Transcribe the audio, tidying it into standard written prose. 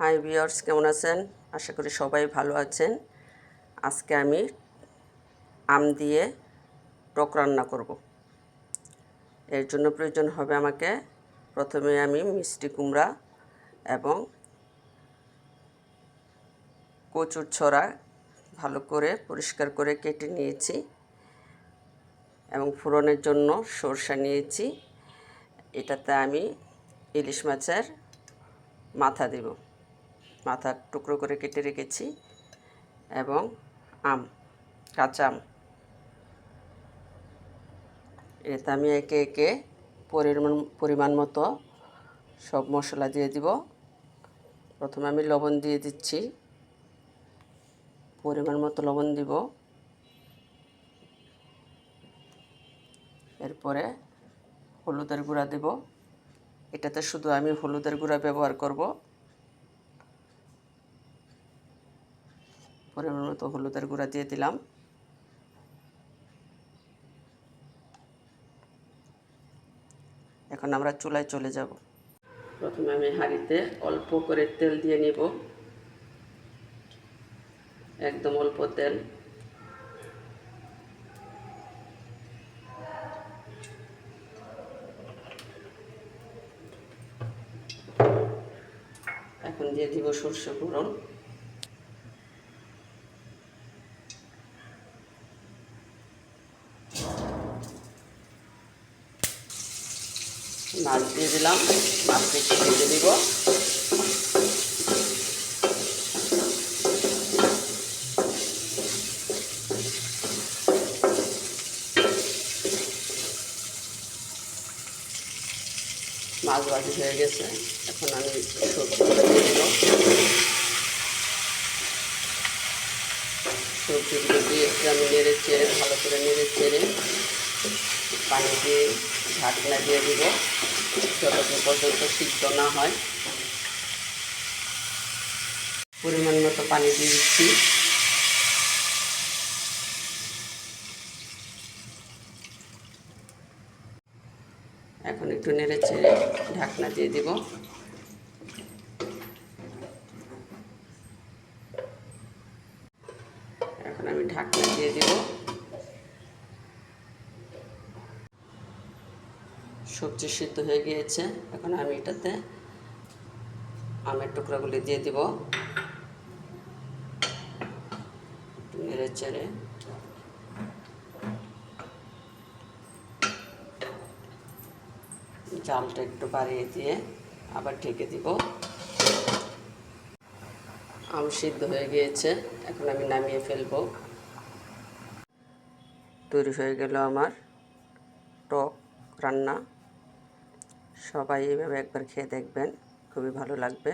Hi viewers, কেমন আছেন? আশা করি সবাই ভালো আছেন। আজকে আমি আম দিয়ে টক রান্না করব। এর জন্য প্রয়োজন হবে আমাকে প্রথমে আমি মিষ্টি কুমড়া এবং কচুর ছড়া ভালো করে পরিষ্কার করে কেটে নিয়েছি এবং ফোড়নের জন্য সরষা নিয়েছি। এটাতে আমি ইলিশ মাছের মাথা দেব, মাথা টুকরো করে কেটে রেখেছি এবং কাঁচা আম। এতে আমি একে একে পরিমাণ মতো সব মশলা দিয়ে দিব। প্রথমে আমি লবণ দিয়ে দিচ্ছি, পরিমাণ মতো লবণ দিব। এরপরে হলুদের গুঁড়া দেব। এটাতে শুধু আমি হলুদের গুঁড়া ব্যবহার করব। পরিমাণ মতো হলুদের গুঁড়া দিয়ে দিলাম। এখন আমরা চুলায় চলে যাব। প্রথমে আমি হাঁড়িতে অল্প করে তেল দিয়ে নিব, একদম অল্প তেল। এখন দিয়ে দিব সরষে ফোড়ন, মাছ দিয়ে দিলাম, মাছকে একটু ভেজে দিব। মাছ ভাজি হয়ে গেছে, এখন আমি সবজিগুলো দিয়ে দিব। সবজিগুলো দিয়ে আমি নেড়ে চেড়ে ভালো করে নেড়ে চেড়ে পানি দিয়ে ঢাকনা দিয়ে দিব যতক্ষণ পর্যন্ত সিদ্ধ না হয়। পরিমাণ মতো পানি দিয়ে দিচ্ছি। এখন একটু নেড়ে চেড়ে ঢাকনা দিয়ে দিব। এখন আমি ঢাকনা দিয়ে দিব। সবজি সিদ্ধ হয়ে গিয়েছে, এখন আমি এটাতে আমের টুকরাগুলি দিয়ে দিব। নেড়ে চেড়ে জালটা একটু বাড়িয়ে দিয়ে আবার ঢেকে দিব। আম সিদ্ধ হয়ে গিয়েছে, এখন আমি নামিয়ে ফেলবো। তৈরি হয়ে গেল আমার টক রান্না। সবাই এইভাবে একবার খেয়ে দেখবেন, খুবই ভালো লাগবে।